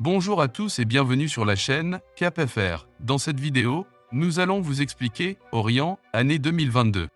Bonjour à tous et bienvenue sur la chaîne CapFR. Dans cette vidéo, nous allons vous expliquer Orient, année 2022.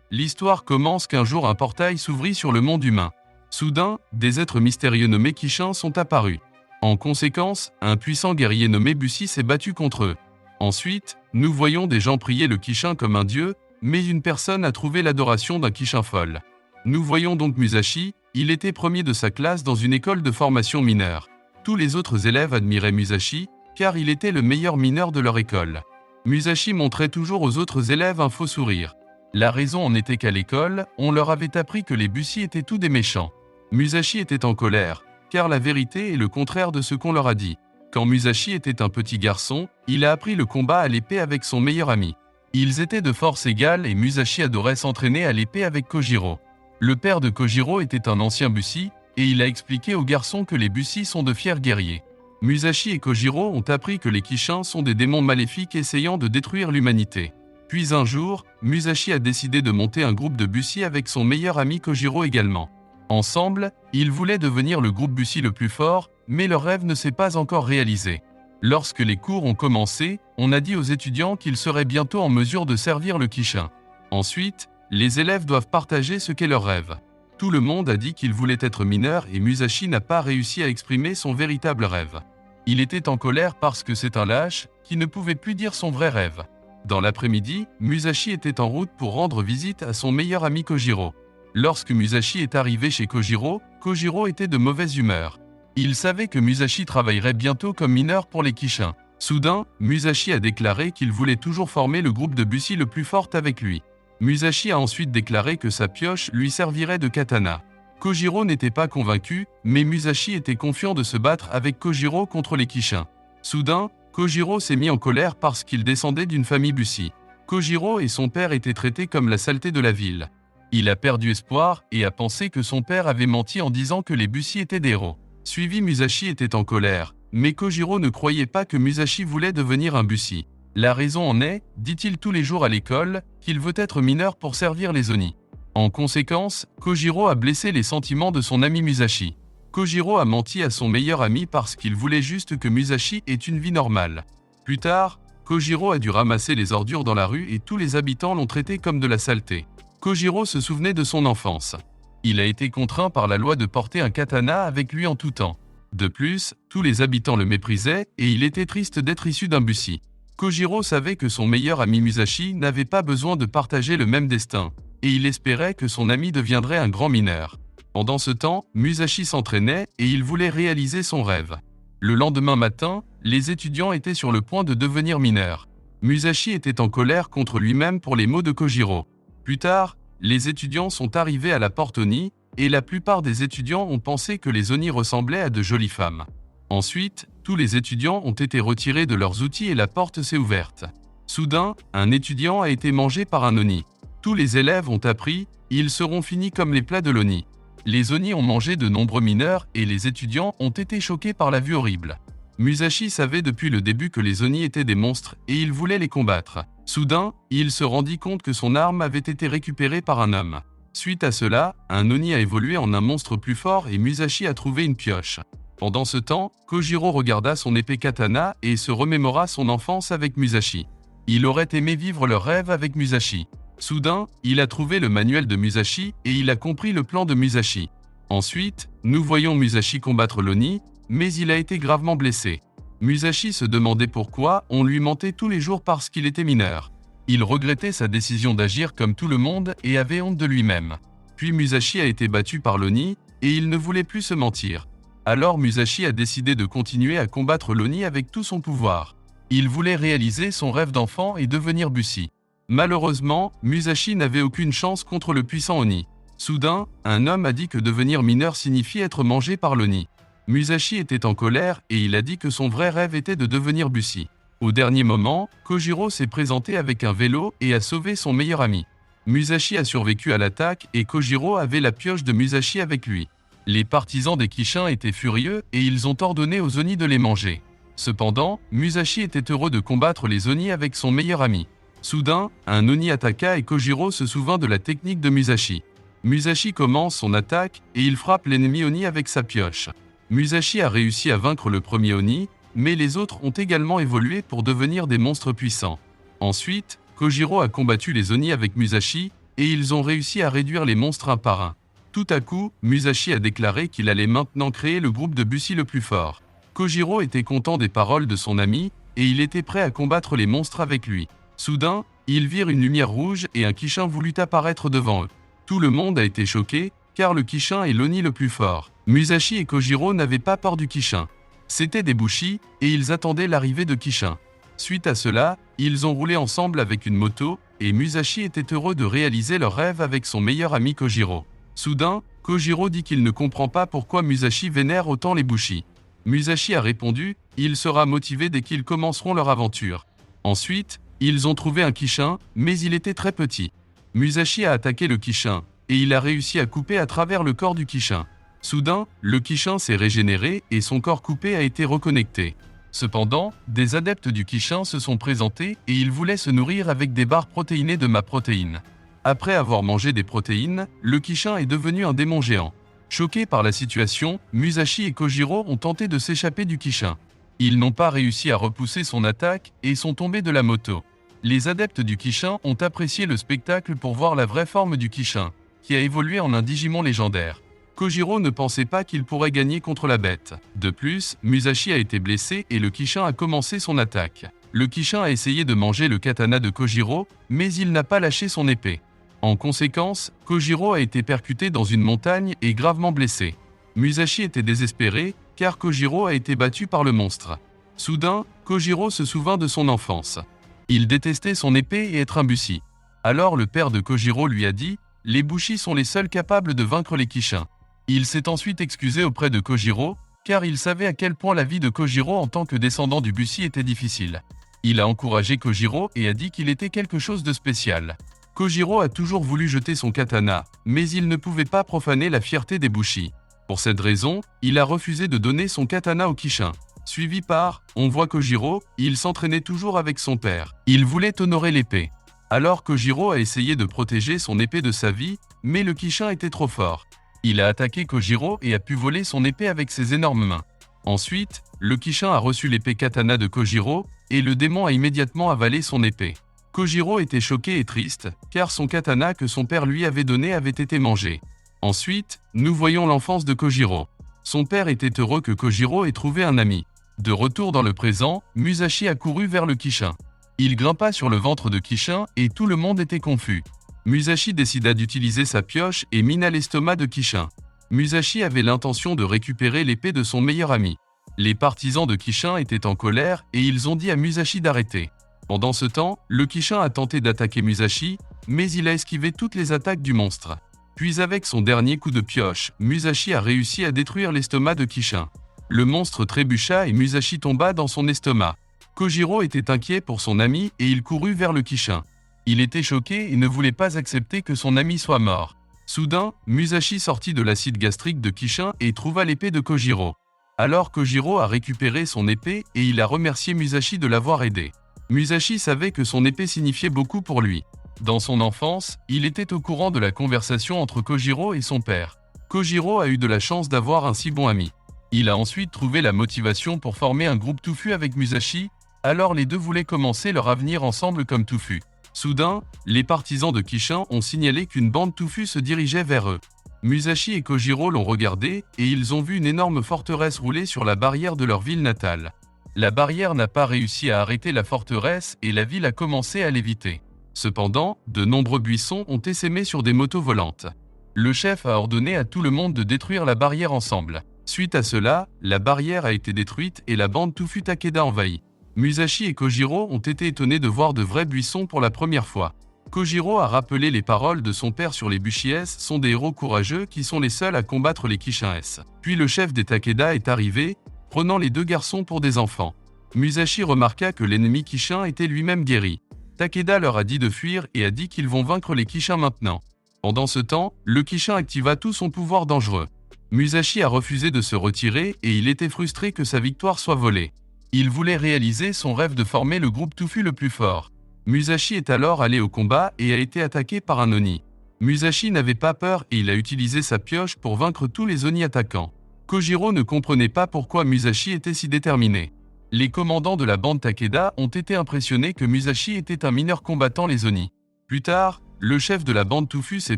L'histoire commence qu'un jour un portail s'ouvrit sur le monde humain. Soudain, des êtres mystérieux nommés Kishins sont apparus. En conséquence, un puissant guerrier nommé Bussi s'est battu contre eux. Ensuite, nous voyons des gens prier le Kishin comme un dieu, mais une personne a trouvé l'adoration d'un Kishin folle. Nous voyons donc Musashi, il était premier de sa classe dans une école de formation mineure. Tous les autres élèves admiraient Musashi, car il était le meilleur mineur de leur école. Musashi montrait toujours aux autres élèves un faux sourire. La raison en était qu'à l'école, on leur avait appris que les Bussi étaient tous des méchants. Musashi était en colère, car la vérité est le contraire de ce qu'on leur a dit. Quand Musashi était un petit garçon, il a appris le combat à l'épée avec son meilleur ami. Ils étaient de force égale et Musashi adorait s'entraîner à l'épée avec Kojiro. Le père de Kojiro était un ancien Bussi, et il a expliqué aux garçons que les Bussi sont de fiers guerriers. Musashi et Kojiro ont appris que les Kishins sont des démons maléfiques essayant de détruire l'humanité. Puis un jour, Musashi a décidé de monter un groupe de Bussi avec son meilleur ami Kojiro également. Ensemble, ils voulaient devenir le groupe Bussi le plus fort, mais leur rêve ne s'est pas encore réalisé. Lorsque les cours ont commencé, on a dit aux étudiants qu'ils seraient bientôt en mesure de servir le Kishin. Ensuite, les élèves doivent partager ce qu'est leur rêve. Tout le monde a dit qu'il voulait être mineur et Musashi n'a pas réussi à exprimer son véritable rêve. Il était en colère parce que c'est un lâche qui ne pouvait plus dire son vrai rêve. Dans l'après-midi, Musashi était en route pour rendre visite à son meilleur ami Kojiro. Lorsque Musashi est arrivé chez Kojiro, Kojiro était de mauvaise humeur. Il savait que Musashi travaillerait bientôt comme mineur pour les Kishins. Soudain, Musashi a déclaré qu'il voulait toujours former le groupe de Bussi le plus fort avec lui. Musashi a ensuite déclaré que sa pioche lui servirait de katana. Kojiro n'était pas convaincu, mais Musashi était confiant de se battre avec Kojiro contre les Kishins. Soudain, Kojiro s'est mis en colère parce qu'il descendait d'une famille Bussi. Kojiro et son père étaient traités comme la saleté de la ville. Il a perdu espoir et a pensé que son père avait menti en disant que les Bussi étaient des héros. Suivi, Musashi était en colère, mais Kojiro ne croyait pas que Musashi voulait devenir un Bussi. La raison en est, dit-il tous les jours à l'école, qu'il veut être mineur pour servir les Oni. En conséquence, Kojiro a blessé les sentiments de son ami Musashi. Kojiro a menti à son meilleur ami parce qu'il voulait juste que Musashi ait une vie normale. Plus tard, Kojiro a dû ramasser les ordures dans la rue et tous les habitants l'ont traité comme de la saleté. Kojiro se souvenait de son enfance. Il a été contraint par la loi de porter un katana avec lui en tout temps. De plus, tous les habitants le méprisaient et il était triste d'être issu d'un Bussi. Kojiro savait que son meilleur ami Musashi n'avait pas besoin de partager le même destin, et il espérait que son ami deviendrait un grand mineur. Pendant ce temps, Musashi s'entraînait et il voulait réaliser son rêve. Le lendemain matin, les étudiants étaient sur le point de devenir mineurs. Musashi était en colère contre lui-même pour les mots de Kojiro. Plus tard, les étudiants sont arrivés à la porte Oni, et la plupart des étudiants ont pensé que les Oni ressemblaient à de jolies femmes. Ensuite, tous les étudiants ont été retirés de leurs outils et la porte s'est ouverte. Soudain, un étudiant a été mangé par un Oni. Tous les élèves ont appris, ils seront finis comme les plats de l'Oni. Les Oni ont mangé de nombreux mineurs et les étudiants ont été choqués par la vue horrible. Musashi savait depuis le début que les Oni étaient des monstres et il voulait les combattre. Soudain, il se rendit compte que son arme avait été récupérée par un homme. Suite à cela, un Oni a évolué en un monstre plus fort et Musashi a trouvé une pioche. Pendant ce temps, Kojiro regarda son épée katana et se remémora son enfance avec Musashi. Il aurait aimé vivre leur rêve avec Musashi. Soudain, il a trouvé le manuel de Musashi et il a compris le plan de Musashi. Ensuite, nous voyons Musashi combattre l'Oni, mais il a été gravement blessé. Musashi se demandait pourquoi on lui mentait tous les jours parce qu'il était mineur. Il regrettait sa décision d'agir comme tout le monde et avait honte de lui-même. Puis Musashi a été battu par l'Oni et il ne voulait plus se mentir. Alors Musashi a décidé de continuer à combattre l'Oni avec tout son pouvoir. Il voulait réaliser son rêve d'enfant et devenir Bussi. Malheureusement, Musashi n'avait aucune chance contre le puissant Oni. Soudain, un homme a dit que devenir mineur signifie être mangé par l'Oni. Musashi était en colère et il a dit que son vrai rêve était de devenir Bussi. Au dernier moment, Kojiro s'est présenté avec un vélo et a sauvé son meilleur ami. Musashi a survécu à l'attaque et Kojiro avait la pioche de Musashi avec lui. Les partisans des Kishins étaient furieux et ils ont ordonné aux Oni de les manger. Cependant, Musashi était heureux de combattre les Oni avec son meilleur ami. Soudain, un Oni attaqua et Kojiro se souvint de la technique de Musashi. Musashi commence son attaque et il frappe l'ennemi Oni avec sa pioche. Musashi a réussi à vaincre le premier Oni, mais les autres ont également évolué pour devenir des monstres puissants. Ensuite, Kojiro a combattu les Oni avec Musashi, et ils ont réussi à réduire les monstres un par un. Tout à coup, Musashi a déclaré qu'il allait maintenant créer le groupe de Bushi le plus fort. Kojiro était content des paroles de son ami, et il était prêt à combattre les monstres avec lui. Soudain, ils virent une lumière rouge et un Kishin voulut apparaître devant eux. Tout le monde a été choqué, car le Kishin est l'Oni le plus fort. Musashi et Kojiro n'avaient pas peur du Kishin. C'étaient des Bushi, et ils attendaient l'arrivée de Kishin. Suite à cela, ils ont roulé ensemble avec une moto, et Musashi était heureux de réaliser leur rêve avec son meilleur ami Kojiro. Soudain, Kojiro dit qu'il ne comprend pas pourquoi Musashi vénère autant les Bushi. Musashi a répondu, il sera motivé dès qu'ils commenceront leur aventure. Ensuite, ils ont trouvé un Kishin, mais il était très petit. Musashi a attaqué le Kishin, et il a réussi à couper à travers le corps du Kishin. Soudain, le Kishin s'est régénéré et son corps coupé a été reconnecté. Cependant, des adeptes du Kishin se sont présentés et ils voulaient se nourrir avec des barres protéinées de ma protéine. Après avoir mangé des protéines, le Kishin est devenu un démon géant. Choqués par la situation, Musashi et Kojiro ont tenté de s'échapper du Kishin. Ils n'ont pas réussi à repousser son attaque et sont tombés de la moto. Les adeptes du Kishin ont apprécié le spectacle pour voir la vraie forme du Kishin, qui a évolué en un Digimon légendaire. Kojiro ne pensait pas qu'il pourrait gagner contre la bête. De plus, Musashi a été blessé et le Kishin a commencé son attaque. Le Kishin a essayé de manger le katana de Kojiro, mais il n'a pas lâché son épée. En conséquence, Kojiro a été percuté dans une montagne et gravement blessé. Musashi était désespéré, car Kojiro a été battu par le monstre. Soudain, Kojiro se souvint de son enfance. Il détestait son épée et être un Bushi. Alors le père de Kojiro lui a dit « Les Bushi sont les seuls capables de vaincre les Kishin ». Il s'est ensuite excusé auprès de Kojiro, car il savait à quel point la vie de Kojiro en tant que descendant du Bushi était difficile. Il a encouragé Kojiro et a dit qu'il était quelque chose de spécial. Kojiro a toujours voulu jeter son katana, mais il ne pouvait pas profaner la fierté des Bushi. Pour cette raison, il a refusé de donner son katana au Kishin. Suivi par « On voit Kojiro, il s'entraînait toujours avec son père. Il voulait honorer l'épée. » Alors Kojiro a essayé de protéger son épée de sa vie, mais le Kishin était trop fort. Il a attaqué Kojiro et a pu voler son épée avec ses énormes mains. Ensuite, le Kishin a reçu l'épée katana de Kojiro, et le démon a immédiatement avalé son épée. Kojiro était choqué et triste, car son katana que son père lui avait donné avait été mangé. Ensuite, nous voyons l'enfance de Kojiro. Son père était heureux que Kojiro ait trouvé un ami. De retour dans le présent, Musashi a couru vers le Kishin. Il grimpa sur le ventre de Kishin et tout le monde était confus. Musashi décida d'utiliser sa pioche et mina l'estomac de Kishin. Musashi avait l'intention de récupérer l'épée de son meilleur ami. Les partisans de Kishin étaient en colère et ils ont dit à Musashi d'arrêter. Pendant ce temps, le Kishin a tenté d'attaquer Musashi, mais il a esquivé toutes les attaques du monstre. Puis avec son dernier coup de pioche, Musashi a réussi à détruire l'estomac de Kishin. Le monstre trébucha et Musashi tomba dans son estomac. Kojiro était inquiet pour son ami et il courut vers le Kishin. Il était choqué et ne voulait pas accepter que son ami soit mort. Soudain, Musashi sortit de l'acide gastrique de Kishin et trouva l'épée de Kojiro. Alors Kojiro a récupéré son épée et il a remercié Musashi de l'avoir aidé. Musashi savait que son épée signifiait beaucoup pour lui. Dans son enfance, il était au courant de la conversation entre Kojiro et son père. Kojiro a eu de la chance d'avoir un si bon ami. Il a ensuite trouvé la motivation pour former un groupe touffu avec Musashi, alors les deux voulaient commencer leur avenir ensemble comme touffu. Soudain, les partisans de Kishin ont signalé qu'une bande touffue se dirigeait vers eux. Musashi et Kojiro l'ont regardé et ils ont vu une énorme forteresse rouler sur la barrière de leur ville natale. La barrière n'a pas réussi à arrêter la forteresse et la ville a commencé à l'éviter. Cependant, de nombreux buissons ont essaimé sur des motos volantes. Le chef a ordonné à tout le monde de détruire la barrière ensemble. Suite à cela, la barrière a été détruite et la bande touffue Takeda envahie. Musashi et Kojiro ont été étonnés de voir de vrais buissons pour la première fois. Kojiro a rappelé les paroles de son père sur les Bushi S sont des héros courageux qui sont les seuls à combattre les Kishin S. Puis le chef des Takeda est arrivé, prenant les deux garçons pour des enfants. Musashi remarqua que l'ennemi Kishin était lui-même guéri. Takeda leur a dit de fuir et a dit qu'ils vont vaincre les Kishin maintenant. Pendant ce temps, le Kishin activa tout son pouvoir dangereux. Musashi a refusé de se retirer et il était frustré que sa victoire soit volée. Il voulait réaliser son rêve de former le groupe touffu le plus fort. Musashi est alors allé au combat et a été attaqué par un Oni. Musashi n'avait pas peur et il a utilisé sa pioche pour vaincre tous les Oni attaquants. Kojiro ne comprenait pas pourquoi Musashi était si déterminé. Les commandants de la bande Takeda ont été impressionnés que Musashi était un mineur combattant les Oni. Plus tard, le chef de la bande Touffu s'est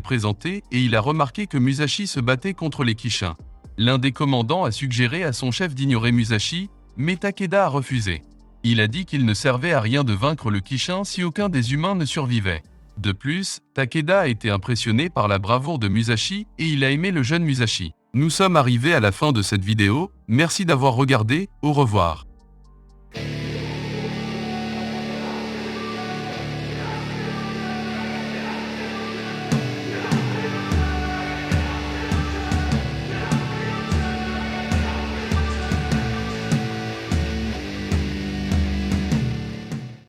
présenté et il a remarqué que Musashi se battait contre les Kishin. L'un des commandants a suggéré à son chef d'ignorer Musashi, mais Takeda a refusé. Il a dit qu'il ne servait à rien de vaincre le Kishin si aucun des humains ne survivait. De plus, Takeda a été impressionné par la bravoure de Musashi et il a aimé le jeune Musashi. Nous sommes arrivés à la fin de cette vidéo, merci d'avoir regardé, au revoir.